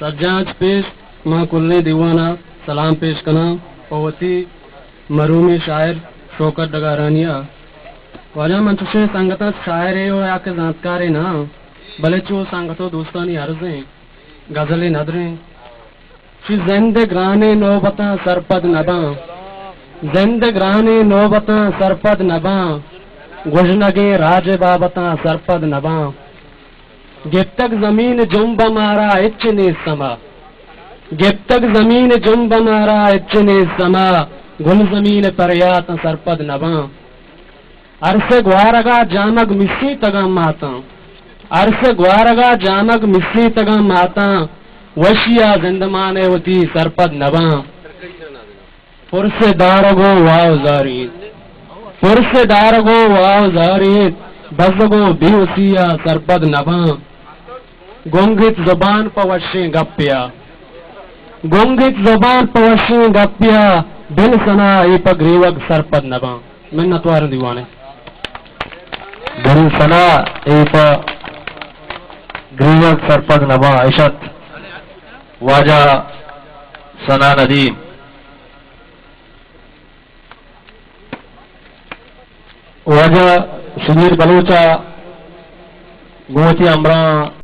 सज्जाज पेश माँ कुल्ले दीवाना सलाम पेश कना पवती मरूमी शायर शोकत डगारानिया वाजा मंचशे संगत शायर है या के जानकार है ना भले चो संगतो दोस्तानी अर्जें गजले नदरें शी जिंदे ग्राने नौबता सरपद नबा जिंदे ग्राने नौबता सरपद नबा गुजनगे राज बाबता सरपद नबा गिफ्तक जमीन जुम्ब मारा इच्छने समा गिफ्तक जमीन जुम्ब मारा इच्छने समा गुल जमीन परयात सरपद नबा अरसे ग्वारगा जामग मिस्सी तगा माता अरसे ग्वारगा जामग मिस्सी तगा माता वशिया जिंदमाने वती सरपद नबा पुरसे दारगो वाव जारीद पुरसे दारगो वाव जारीद बजगो बेवसिया सरपद नबा गुंगित जुबान पवशे गप्पिया गुंगित जुबान पवशे गप्पिया बिन सना ए पगरीवक सरपद नबा मिन्नतवार दीवाने बिन सना ए पगरीवक सरपद नबा इशत वाजा सना नदीम वाजा सुधीर बलूचा गोती अमरा